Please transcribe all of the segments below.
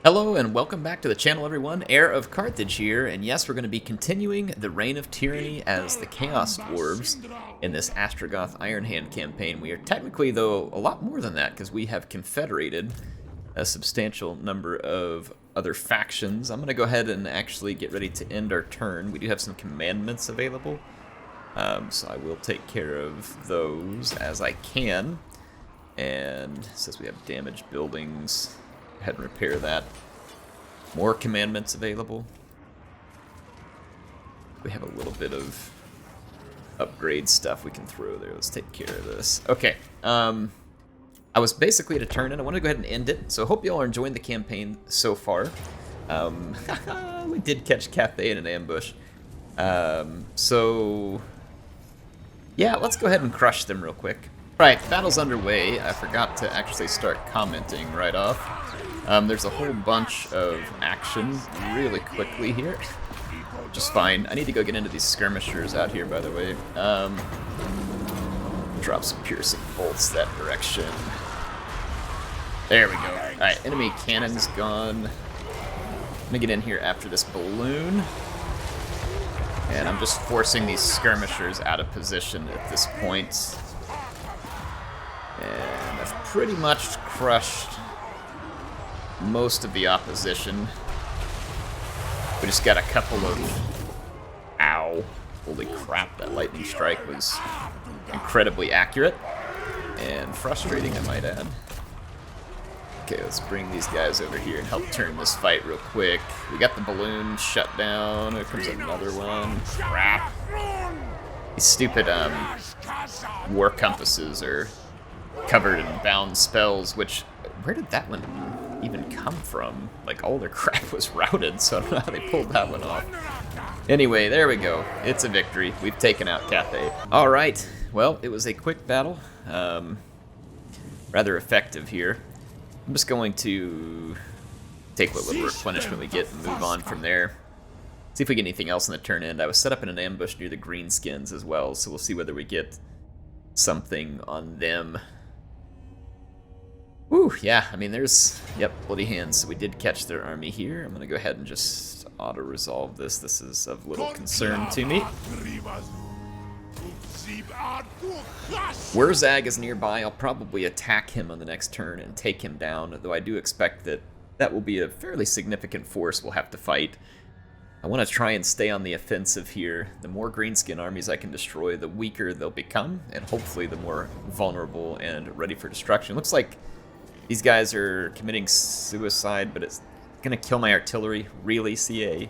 Hello and welcome back to the channel, everyone. HeirofCarthage here, and yes, we're going to be continuing the Reign of Tyranny as the Chaos Dwarves in this Astragoth Iron Hand campaign. We are technically, though, a lot more than that, because we have confederated a substantial number of other factions. I'm going to go ahead and actually get ready to end our turn. We do have some commandments available, so I will take care of those as I can. And it says we have damaged buildings. Go ahead and repair that. More commandments available. We have a little bit of upgrade stuff we can throw there. Let's take care of this. Okay. I was basically at a turn, and I want to go ahead and end it. So I hope you all are enjoying the campaign so far. We did catch Cathay in an ambush. So yeah, let's go ahead and crush them real quick. Right, battle's underway. I forgot to actually start commenting right off. There's a whole bunch of action really quickly here, which is fine. I need to go get into these skirmishers out here, by the way. Drop some piercing bolts that direction. There we go. Alright, enemy cannon's gone. I'm gonna get in here after this balloon. And I'm just forcing these skirmishers out of position at this point. And I've pretty much crushed most of the opposition. We just got a couple of... Ow. Holy crap, that lightning strike was incredibly accurate. And frustrating, I might add. Okay, let's bring these guys over here and help turn this fight real quick. We got the balloon shut down. Here comes another one. Crap. These stupid war compasses are covered in bound spells, which... Where did that one even come from? Like, all their crap was routed, so I don't know how they pulled that one off. Anyway, there we go. It's a victory. We've taken out Cathay. Alright, well, it was a quick battle. Rather effective here. I'm just going to take what little replenishment we get and move on from there. See if we get anything else in the turn end. I was set up in an ambush near the greenskins as well, so we'll see whether we get something on them. Woo, yeah, I mean, there's, yep, bloody hands. So we did catch their army here. I'm going to go ahead and just auto-resolve this. This is of little concern to me. Wurzzag is nearby. I'll probably attack him on the next turn and take him down, though I do expect that that will be a fairly significant force we'll have to fight. I want to try and stay on the offensive here. The more greenskin armies I can destroy, the weaker they'll become, and hopefully the more vulnerable and ready for destruction. Looks like these guys are committing suicide, but it's gonna kill my artillery. Really, CA?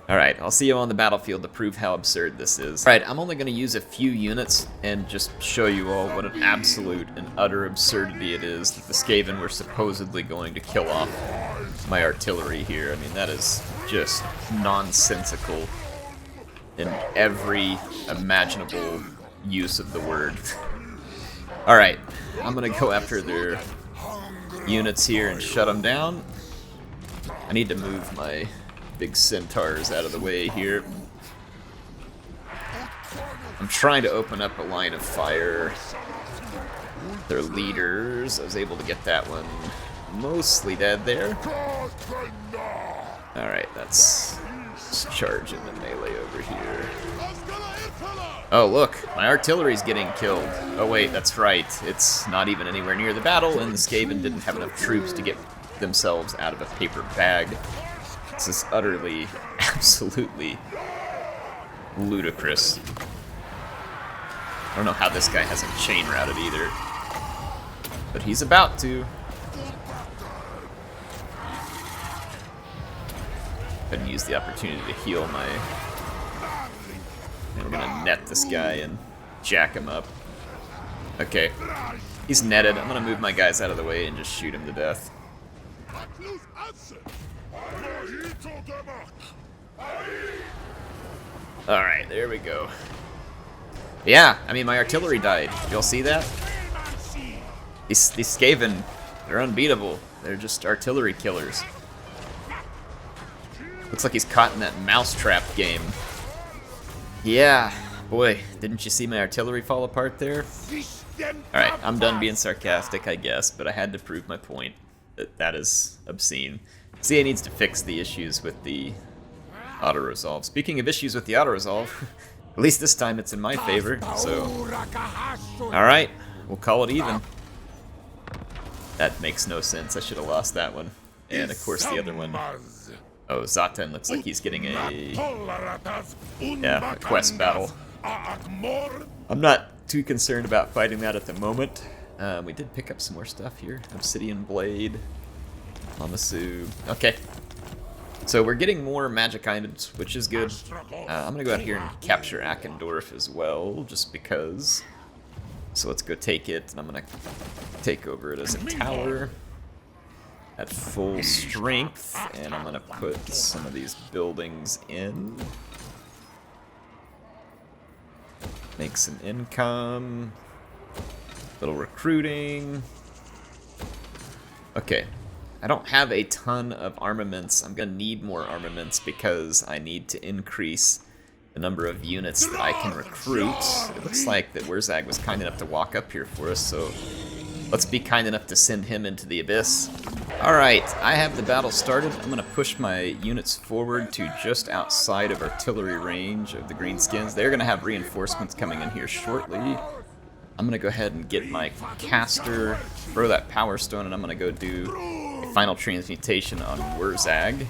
Alright, I'll see you on the battlefield to prove how absurd this is. Alright, I'm only gonna use a few units and just show you all what an absolute and utter absurdity it is that the Skaven were supposedly going to kill off my artillery here. I mean, that is just nonsensical in every imaginable use of the word. Alright, I'm gonna go after their units here and shut them down. I need to move my big centaurs out of the way here. I'm trying to open up a line of fire. Their leaders, I was able to get that one mostly dead there. Alright, let's charge in the melee over here. Oh, look, my artillery's getting killed. Oh, wait, that's right. It's not even anywhere near the battle, and the Skaven didn't have enough troops to get themselves out of a paper bag. This is utterly, absolutely ludicrous. I don't know how this guy hasn't chain routed either, but he's about to. Couldn't use the opportunity to heal my... And we're gonna net this guy and jack him up. Okay, he's netted. I'm gonna move my guys out of the way and just shoot him to death. Alright, there we go. Yeah, I mean, my artillery died. Y'all see that? These Skaven, they're unbeatable. They're just artillery killers. Looks like he's caught in that mousetrap game. Yeah, boy, didn't you see my artillery fall apart there? Alright, I'm done being sarcastic, I guess, but I had to prove my point. That is obscene. CA needs to fix the issues with the auto-resolve. Speaking of issues with the auto-resolve, at least this time it's in my favor, so... Alright, we'll call it even. That makes no sense, I should have lost that one. And of course the other one... Oh, Zatan looks like he's getting a quest battle. I'm not too concerned about fighting that at the moment. We did pick up some more stuff here. Obsidian Blade, Lamasu. Okay. So we're getting more magic items, which is good. I'm going to go out here and capture Akendorf as well, just because. So let's go take it, and I'm going to take over it as a tower at full strength, and I'm going to put some of these buildings in. Make some income. Little recruiting. Okay. I don't have a ton of armaments. I'm going to need more armaments because I need to increase the number of units that I can recruit. It looks like that Wurzzag was kind enough to walk up here for us, so let's be kind enough to send him into the abyss. Alright, I have the battle started. I'm going to push my units forward to just outside of artillery range of the Greenskins. They're going to have reinforcements coming in here shortly. I'm going to go ahead and get my caster, throw that power stone, and I'm going to go do a final transmutation on Wurzzag.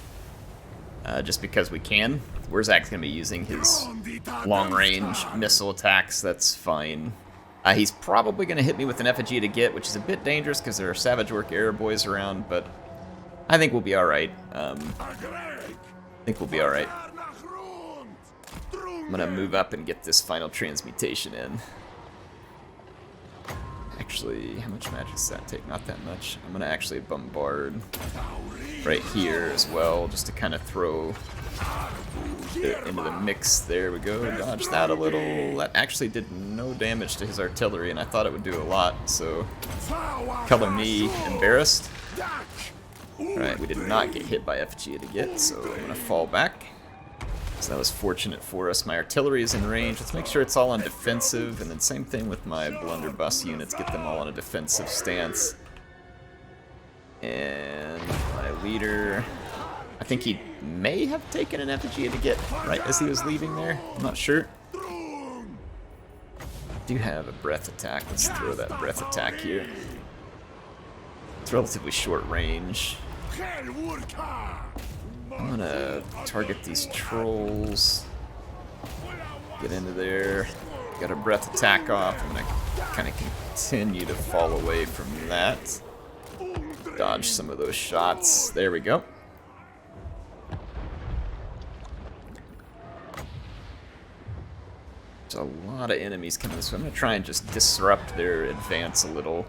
Just because we can. Wurzzag's going to be using his long-range missile attacks, that's fine. He's probably going to hit me with an effigy to get, which is a bit dangerous because there are Savage Orc Arrow boys around, but I think we'll be alright. I'm going to move up and get this final transmutation in. Actually, how much magic does that take? Not that much. I'm going to actually bombard right here as well, just to kind of throw it into the mix. There we go. Dodge that a little. That actually did no damage to his artillery, and I thought it would do a lot, so color me embarrassed. Alright, we did not get hit by FG to get, so I'm going to fall back. So that was fortunate for us. My artillery is in range. Let's make sure it's all on defensive, and then same thing with my blunderbuss units. Get them all on a defensive stance. And my leader, I think he may have taken an effigy to get right as he was leaving there. I'm not sure. I do have a breath attack. Let's throw that breath attack here. It's relatively short range. I'm gonna target these trolls. Get into there. Got a breath attack off. I'm gonna kind of continue to fall away from that. Dodge some of those shots. There we go. There's a lot of enemies coming this way. I'm gonna try and just disrupt their advance a little.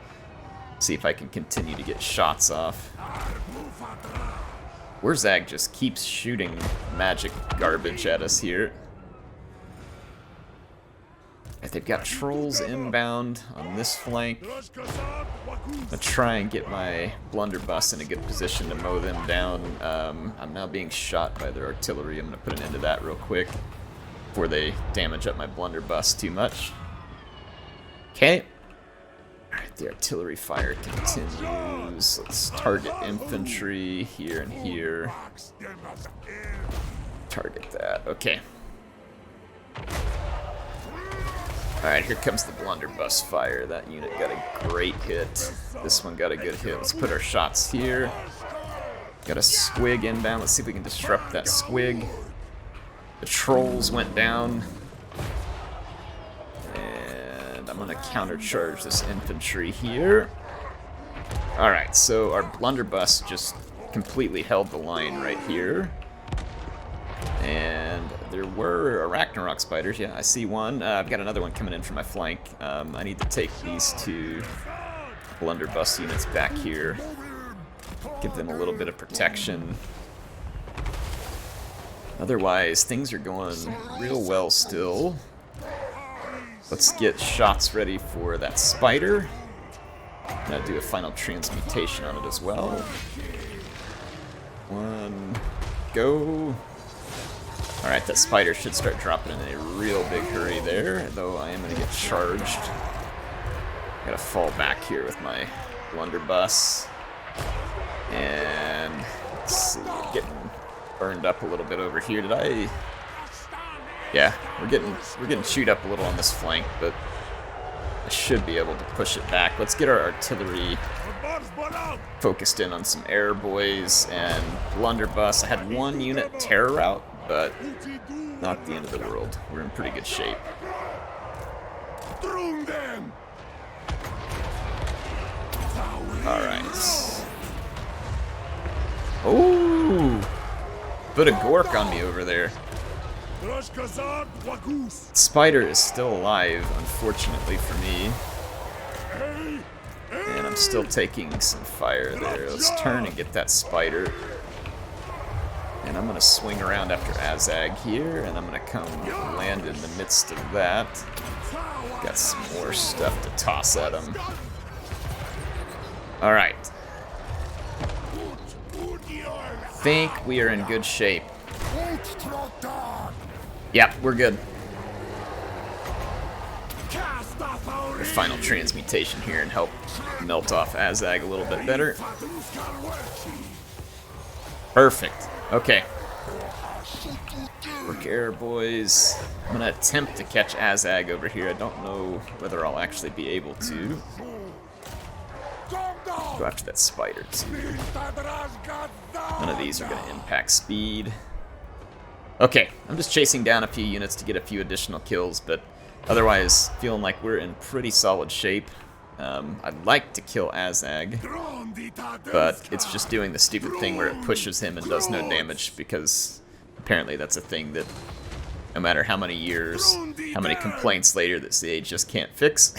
See if I can continue to get shots off. Wurzzag just keeps shooting magic garbage at us here. If they've got trolls inbound on this flank, I'm gonna try and get my blunderbuss in a good position to mow them down. I'm now being shot by their artillery. I'm gonna put an end to that real quick before they damage up my blunderbuss too much. Okay. Alright, the artillery fire continues. Let's target infantry here and here. Target that. Okay. Alright, here comes the blunderbuss fire. That unit got a great hit. This one got a good hit. Let's put our shots here. Got a squig inbound. Let's see if we can disrupt that squig. The trolls went down. And I'm going to countercharge this infantry here. Alright, so our blunderbuss just completely held the line right here. And there were Arachnarok spiders. Yeah, I see one. I've got another one coming in from my flank. I need to take these two blunderbuss units back here. Give them a little bit of protection. Otherwise, things are going real well still. Let's get shots ready for that spider. I'm gonna do a final transmutation on it as well. One, go. Alright, that spider should start dropping in a real big hurry there, though I am gonna get charged. Gotta fall back here with my blunderbuss. And let's see, getting burned up a little bit over here. Did I? Yeah, we're getting chewed up a little on this flank, but I should be able to push it back. Let's get our artillery focused in on some air boys and blunderbuss. I had one unit terror out, but not the end of the world. We're in pretty good shape. Alright. Ooh! Put a gork on me over there. Spider is still alive, unfortunately for me. And I'm still taking some fire there. Let's turn and get that spider. And I'm going to swing around after Wurzzag here, and I'm going to come land in the midst of that. Got some more stuff to toss at him. Alright. Think we are in good shape. Yep, we're good. The final transmutation here and help melt off Wurzzag a little bit better. Perfect. Okay. Work air boys. I'm gonna attempt to catch Wurzzag over here. I don't know whether I'll actually be able to. Go after that spider too. None of these are gonna impact speed. Okay, I'm just chasing down a few units to get a few additional kills, but otherwise feeling like we're in pretty solid shape. I'd like to kill Wurzzag, but it's just doing the stupid thing where it pushes him and does no damage, because apparently that's a thing that no matter how many years, how many complaints later, that CH just can't fix.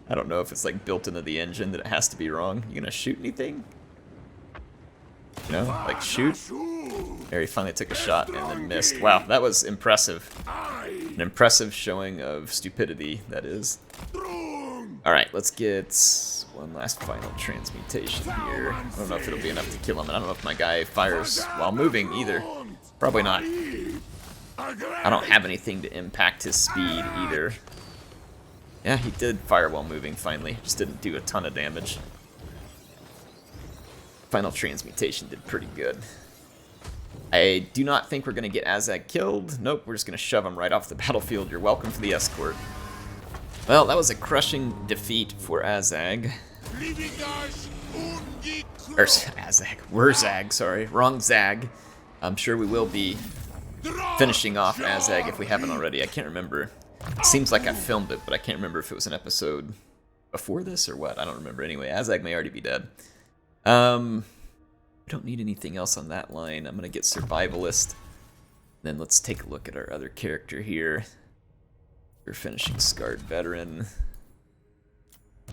I don't know if it's like built into the engine that it has to be wrong. You gonna shoot anything? You know, like shoot? There, he finally took a shot and then missed. Wow, that was impressive. An impressive showing of stupidity, that is. Alright, let's get one last final transmutation here. I don't know if it'll be enough to kill him. I don't know if my guy fires while moving either. Probably not. I don't have anything to impact his speed either. Yeah, he did fire while moving finally. Just didn't do a ton of damage. Final transmutation did pretty good. I do not think we're going to get Wurzzag killed. Nope, we're just going to shove him right off the battlefield. You're welcome for the escort. Well, that was a crushing defeat for Wurzzag. Or Wurzzag, sorry. Wrong Zag. I'm sure we will be finishing off Wurzzag if we haven't already. I can't remember. It seems like I filmed it, but I can't remember if it was an episode before this or what. I don't remember anyway. Wurzzag may already be dead. I don't need anything else on that line. I'm going to get Survivalist. Then let's take a look at our other character here. We're finishing Scarred Veteran.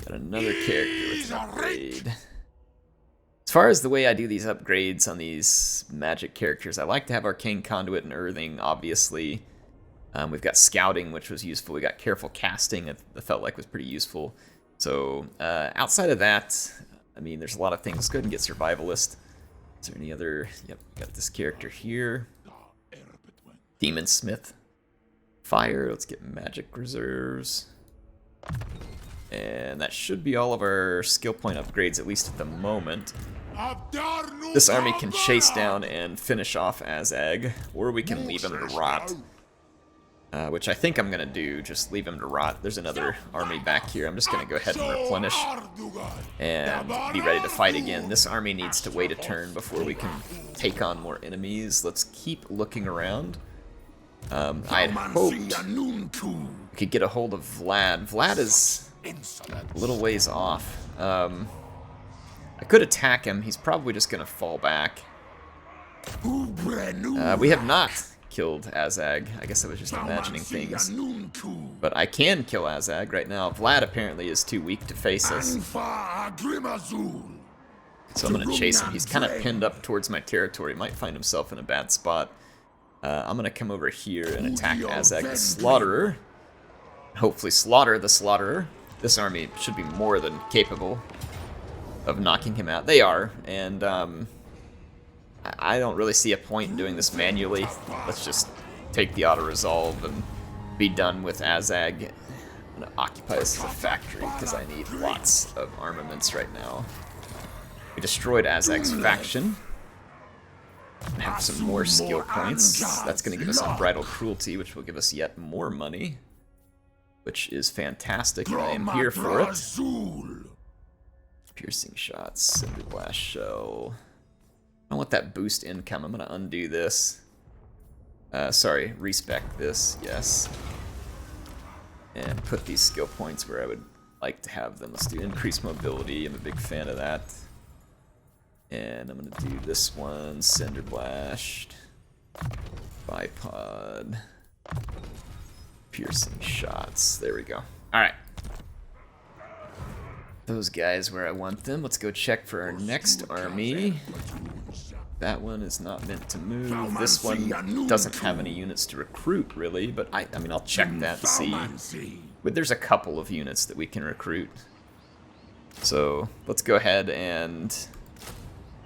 Got another character with an upgrade. As far as the way I do these upgrades on these magic characters, I like to have Arcane Conduit and Earthing, obviously. We've got Scouting, which was useful. We got Careful Casting, that felt like was pretty useful. So outside of that, I mean, there's a lot of things. Let's go ahead and get Survivalist. Is there any other? Yep, got this character here. Demon Smith. Fire. Let's get Magic Reserves. And that should be all of our skill point upgrades, at least at the moment. This army can chase down and finish off Wurzzag, or we can leave him to rot. Which I think I'm going to do, just leave him to rot. There's another army back here. I'm just going to go ahead and replenish and be ready to fight again. This army needs to wait a turn before we can take on more enemies. Let's keep looking around. I had hoped we could get a hold of Vlad. Vlad is a little ways off. I could attack him. He's probably just going to fall back. We have not killed Wurzzag. I guess I was just imagining things. But I can kill Wurzzag right now. Vlad apparently is too weak to face us. So I'm going to chase him. He's kind of pinned up towards my territory. Might find himself in a bad spot. I'm going to come over here and attack Wurzzag the Slaughterer. Hopefully slaughter the Slaughterer. This army should be more than capable of knocking him out. They are, and I don't really see a point in doing this manually. Let's just take the auto-resolve and be done with Wurzzag. I'm going to occupy this as a factory because I need lots of armaments right now. We destroyed Azag's faction. Have some more skill points. That's going to give us Unbridled Cruelty, which will give us yet more money, which is fantastic, and I am here for it. Piercing shots, Cinder Blast Shell. I want that boost income. I'm going to undo this. Sorry, respec this, yes. And put these skill points where I would like to have them. Let's do increased mobility. I'm a big fan of that. And I'm going to do this one, Cinder Blast, Bipod, Piercing Shots. There we go. Alright. Those guys where I want them. Let's go check for our next army. That one is not meant to move. This one doesn't have any units to recruit, really, but I mean, I'll check that and see. But there's a couple of units that we can recruit. So let's go ahead and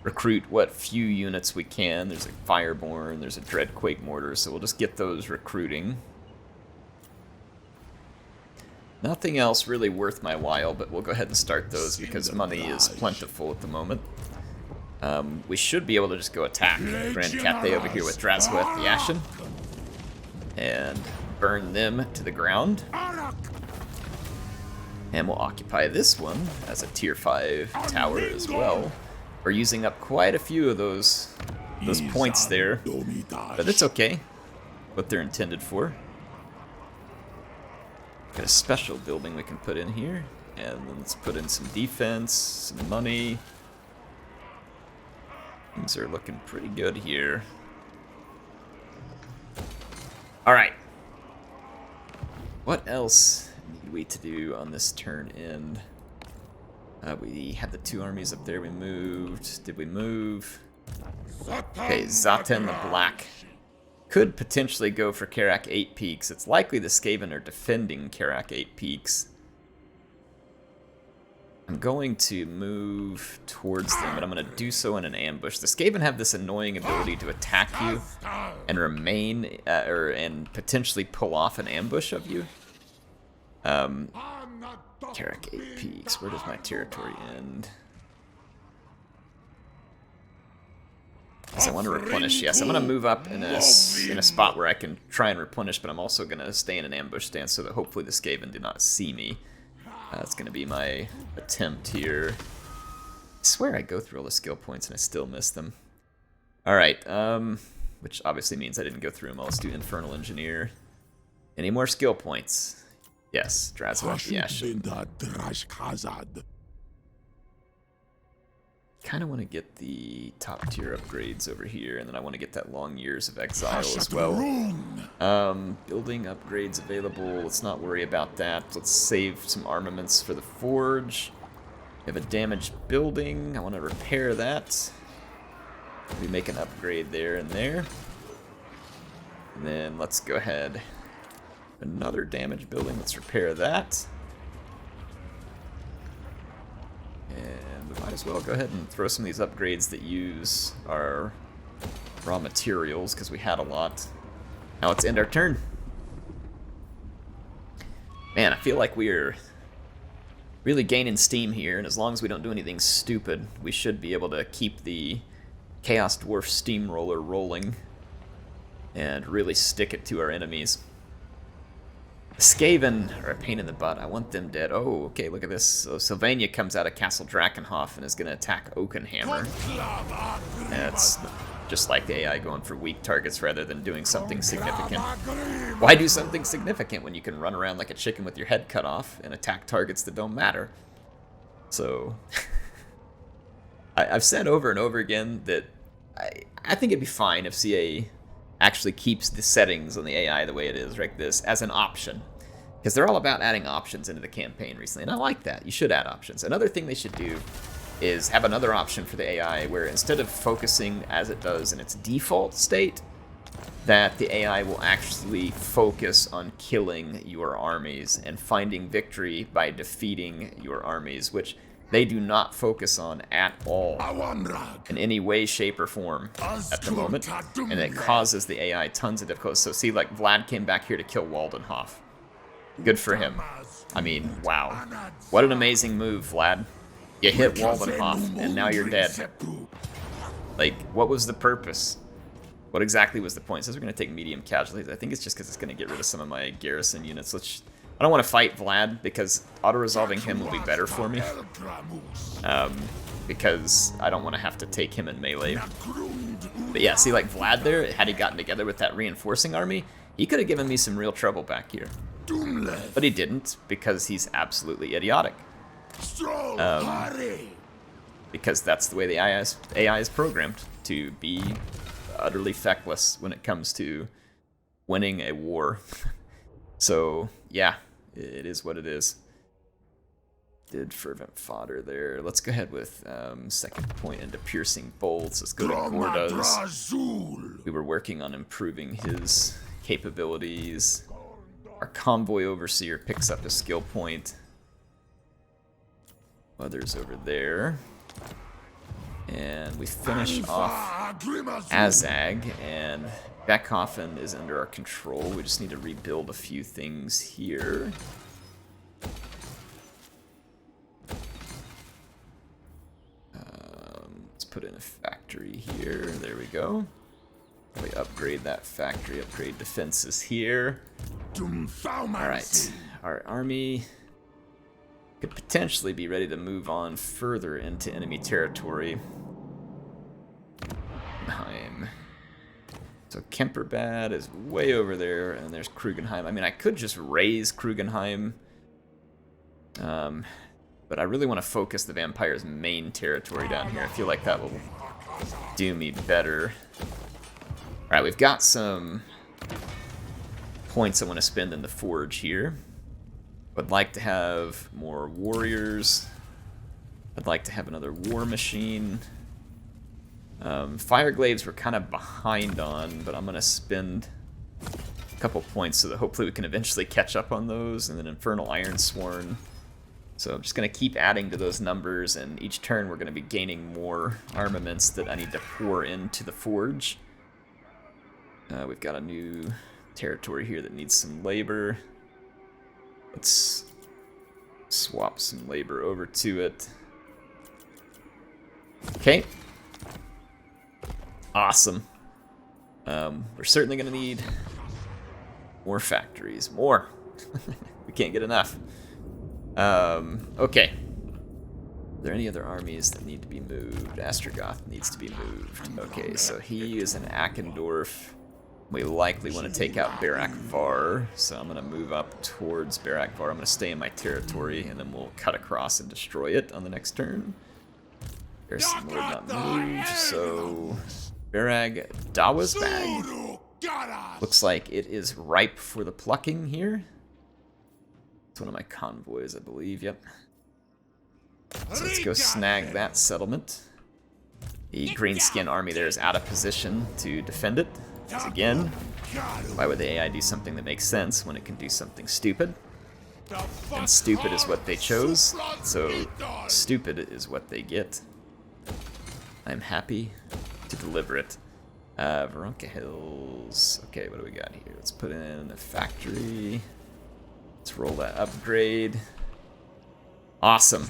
recruit what few units we can. There's a Fireborn, there's a Dreadquake Mortar, so we'll just get those recruiting. Nothing else really worth my while, but we'll go ahead and start those because money is plentiful at the moment. We should be able to just go attack Grand Cathay over here with Drazgoth the Ashen and burn them to the ground. And we'll occupy this one as a tier 5 tower as well. We're using up quite a few of those points there, but it's okay. What they're intended for. Got a special building we can put in here, and then let's put in some defense, some money. Things are looking pretty good here. Alright. What else need we to do on this turn end? We had the 2 armies up there we moved. Did we move? Okay, Zaten the Black could potentially go for Karak 8 Peaks. It's likely the Skaven are defending Karak 8 Peaks. I'm going to move towards them, but I'm going to do so in an ambush. The Skaven have this annoying ability to attack you and remain, and potentially pull off an ambush of you. Karak 8 Peaks, where does my territory end? Because I want to replenish, yes. I'm going to move up in a spot where I can try and replenish, but I'm also going to stay in an ambush stance so that hopefully the Skaven do not see me. That's going to be my attempt here. I swear I go through all the skill points and I still miss them. Alright, which obviously means I didn't go through them all. Let's do Infernal Engineer. Any more skill points? Yes, Drazgoth the Ashen. Kind of want to get the top tier upgrades over here, and then I want to get that Long Years of Exile as well. Building upgrades available. Let's not worry about that. Let's save some armaments for the Forge. We have a damaged building. I want to repair that. We make an upgrade there and there. And then let's go ahead. Another damaged building. Let's repair that. And we might as well go ahead and throw some of these upgrades that use our raw materials, because we had a lot. Now let's end our turn. Man, I feel like we're really gaining steam here, and as long as we don't do anything stupid, we should be able to keep the Chaos Dwarf Steamroller rolling and really stick it to our enemies. The Skaven are a pain in the butt. I want them dead. Oh, okay, look at this. So Sylvania comes out of Castle Drakenhof and is going to attack Oakenhammer. That's just like the AI going for weak targets rather than doing something significant. Why do something significant when you can run around like a chicken with your head cut off and attack targets that don't matter? So, I've said over and over again that I think it'd be fine if CA actually keeps the settings on the AI the way it is, like this, as an option. Because they're all about adding options into the campaign recently, and I like that. You should add options. Another thing they should do is have another option for the AI where instead of focusing as it does in its default state, that the AI will actually focus on killing your armies and finding victory by defeating your armies, which they do not focus on at all in any way, shape, or form at the moment, and it causes the AI tons of difficulty. So see, like, Vlad came back here to kill Waldenhof. Good for him. I mean, wow. What an amazing move, Vlad. You hit Waldenhof, and now you're dead. Like, what was the purpose? What exactly was the point? It says we're going to take medium casualties. I think it's just because it's going to get rid of some of my garrison units. I don't want to fight Vlad, because auto-resolving him will be better for me. Because I don't want to have to take him in melee. But yeah, see, like Vlad there, had he gotten together with that reinforcing army, he could have given me some real trouble back here. But he didn't, because he's absolutely idiotic. Because that's the way the AI is programmed, to be utterly feckless when it comes to winning a war. So, yeah, it is what it is. Did fervent fodder there. Let's go ahead with second point into piercing bolts. Let's go to Gordas. We were working on improving his capabilities. Our convoy overseer picks up a skill point. Others over there. And we finish off Azag, and Beckhoffen is under our control. We just need to rebuild a few things here. Let's put in a factory here. There we go. We upgrade that factory, upgrade defenses here. Alright, our army could potentially be ready to move on further into enemy territory. So Kemperbad is way over there, and there's Krugenheim. I mean, I could just raise Krugenheim, but I really want to focus the Vampire's main territory down here. I feel like that will do me better. Alright, we've got some points I want to spend in the Forge here. Would like to have more warriors. I'd like to have another war machine. Fireglaves we're kind of behind on, but I'm going to spend a couple points so that hopefully we can eventually catch up on those. And then Infernal Ironsworn. So I'm just going to keep adding to those numbers, and each turn we're going to be gaining more armaments that I need to pour into the Forge. We've got a new territory here that needs some labor. Let's swap some labor over to it. Okay. Awesome. We're certainly going to need more factories. More. We can't get enough. Okay. Are there any other armies that need to be moved? Astrogoth needs to be moved. Okay, so he is an Akendorf. We likely want to take out Barak Var, so I'm going to move up towards Barak Var. I'm going to stay in my territory, and then we'll cut across and destroy it on the next turn. Garrison Lord not moved, so Barag Dawasbag. Looks like it is ripe for the plucking here. It's one of my convoys, I believe, yep. So let's go snag that settlement. The greenskin army there is out of position to defend it. Because again, why would the AI do something that makes sense when it can do something stupid? And stupid is what they chose, so stupid is what they get. I'm happy to deliver it. Veronka Hills. Okay, what do we got here? Let's put in a factory. Let's roll that upgrade. Awesome.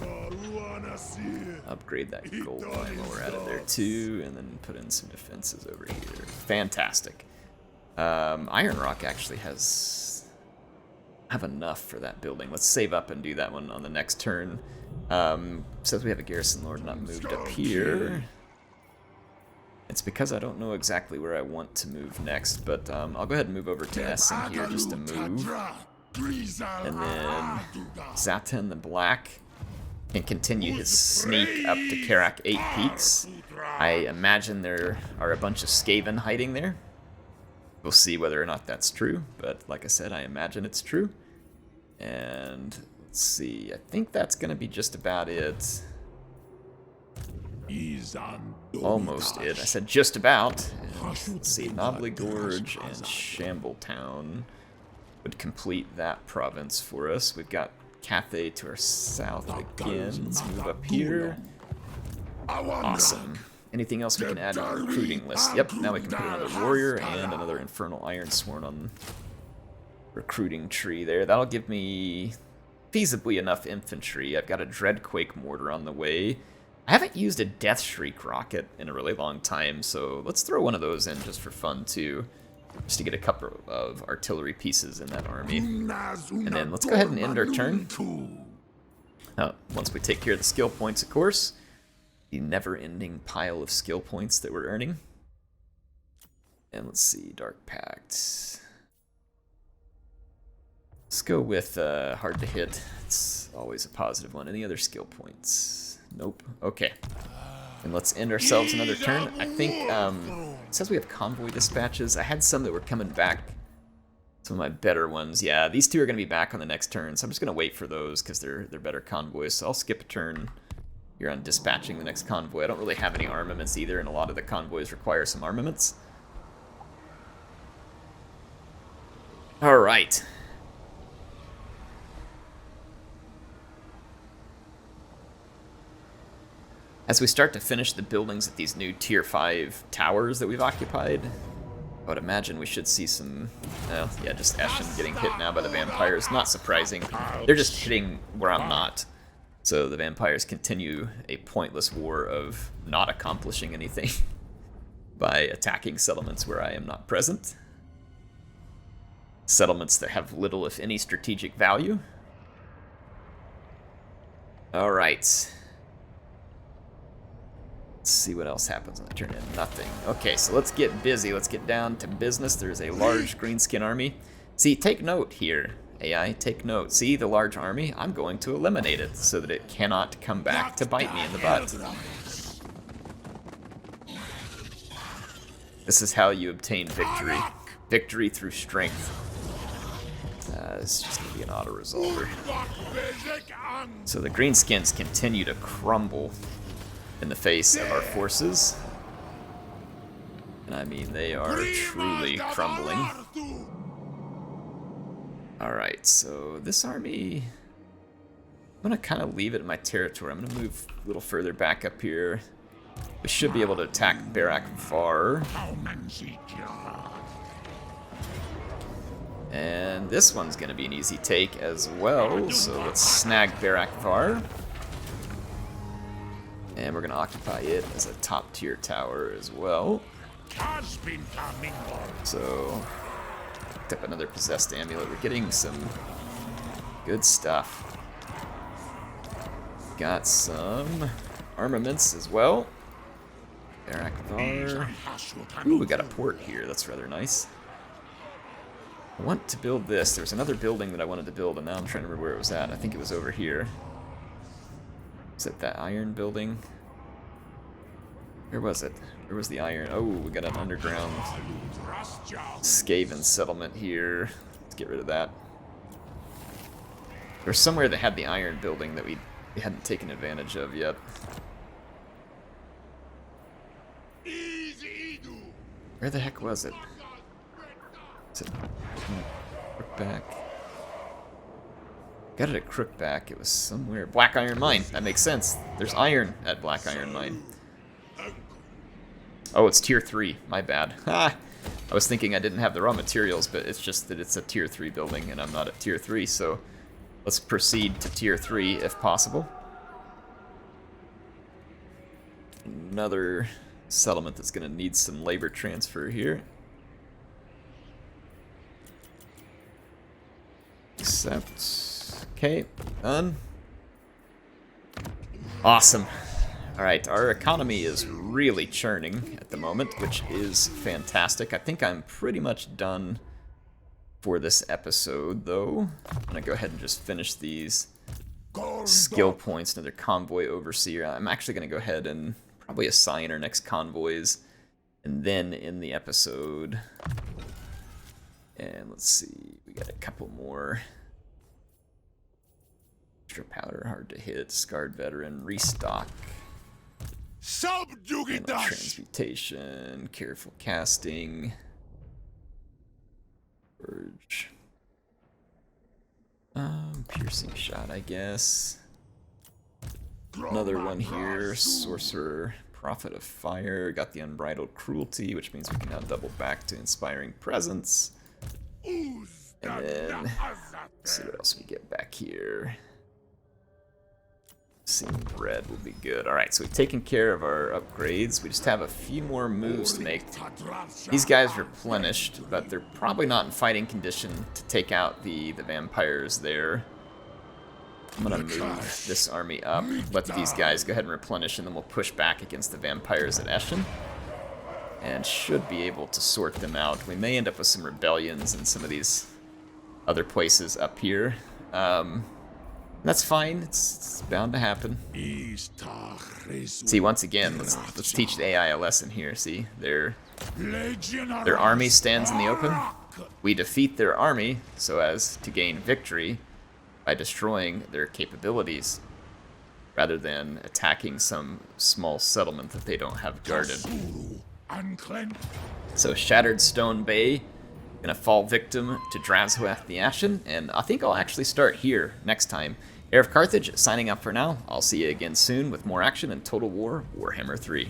Upgrade that gold line while we're at it there too, and then put in some defenses over here. Fantastic. Iron Rock actually have enough for that building. Let's save up and do that one on the next turn. Says we have a garrison lord not moved up here. It's because I don't know exactly where I want to move next, but I'll go ahead and move over to Essen here just to move. And then Zaten the Black can continue his sneak up to Karak 8 Peaks. I imagine there are a bunch of Skaven hiding there. We'll see whether or not that's true, but like I said, I imagine it's true. And let's see, I think that's going to be just about it. Almost it. I said just about. And let's see, Nobley Gorge and Shambletown would complete that province for us. We've got Cathay to our south again. Let's move up here. Awesome. Anything else we can add to our recruiting list? Yep, now we can put another warrior and another Infernal Ironsworn on recruiting tree there. That'll give me feasibly enough infantry. I've got a Dreadquake mortar on the way. I haven't used a Death Shriek rocket in a really long time, so let's throw one of those in just for fun too. Just to get a couple of artillery pieces in that army. And then let's go ahead and end our turn. Once we take care of the skill points, of course. The never-ending pile of skill points that we're earning. And let's see, Dark Pact. Let's go with hard to hit. It's always a positive one. Any other skill points? Nope. Okay. And let's end ourselves another turn. I think it says we have convoy dispatches. I had some that were coming back. Some of my better ones. Yeah, these two are going to be back on the next turn, so I'm just going to wait for those because they're better convoys. So I'll skip a turn here on dispatching the next convoy. I don't really have any armaments either, and a lot of the convoys require some armaments. All right. As we start to finish the buildings at these new tier 5 towers that we've occupied, I would imagine we should see some, well, yeah, just Eshin getting hit now by the vampires. Not surprising. They're just hitting where I'm not. So the vampires continue a pointless war of not accomplishing anything by attacking settlements where I am not present. Settlements that have little, if any, strategic value. All right. Let's see what else happens when I turn in. Nothing. Okay, so let's get busy. Let's get down to business. There's a large greenskin army. See, take note here. AI, take note. See the large army? I'm going to eliminate it so that it cannot come back to bite me in the butt. This is how you obtain victory. Victory through strength. It's just going to be an auto-resolver. So the greenskins continue to crumble in the face of our forces. And I mean, they are truly crumbling. Alright, so this army, I'm going to kind of leave it in my territory. I'm going to move a little further back up here. We should be able to attack Barak Var. And this one's going to be an easy take as well, so let's snag Barak Var. And we're going to occupy it as a top tier tower as well. So, picked up another possessed amulet. We're getting some good stuff. Got some armaments as well. Barak Var. Ooh, we got a port here. That's rather nice. I want to build this. There was another building that I wanted to build, and now I'm trying to remember where it was at. I think it was over here. Is it that iron building? Where was it? Where was the iron? Oh, we got an underground Skaven settlement here. Let's get rid of that. There's somewhere that had the iron building that we hadn't taken advantage of yet. Where the heck was it? Is it Crookback? Got it at Crookback. It was somewhere. Black Iron Mine. That makes sense. There's iron at Black Iron Mine. Oh, it's tier 3. My bad. Ha! I was thinking I didn't have the raw materials, but it's just that it's a tier 3 building and I'm not at tier 3, so let's proceed to tier 3 if possible. Another settlement that's going to need some labor transfer here. Accept. Okay, done. Awesome. Alright, our economy is really churning at the moment, which is fantastic. I think I'm pretty much done for this episode, though. I'm going to go ahead and just finish these skill points. Another convoy overseer. I'm actually going to go ahead and probably assign our next convoys, and then in the episode. And let's see, we got a couple more. Extra powder, hard to hit, scarred veteran, restock. Transmutation, careful casting, purge, piercing shot, I guess. Another one here, sorcerer, prophet of fire. Got the unbridled cruelty, which means we can now double back to inspiring presence. And then, let's see what else we get back here. Seeing bread will be good. Alright, so we've taken care of our upgrades. We just have a few more moves to make. These guys replenished, but they're probably not in fighting condition to take out the vampires there. I'm gonna move this army up, let these guys go ahead and replenish, and then we'll push back against the vampires at Eschen. And should be able to sort them out. We may end up with some rebellions in some of these other places up here. That's fine. It's bound to happen. See, once again, let's teach the AI a lesson here. See, their army stands in the open. We defeat their army so as to gain victory by destroying their capabilities, rather than attacking some small settlement that they don't have guarded. So Shattered Stone Bay gonna fall victim to Drazhoath the Ashen, and I think I'll actually start here next time. HeirofCarthage signing up for now. I'll see you again soon with more action in Total War Warhammer 3.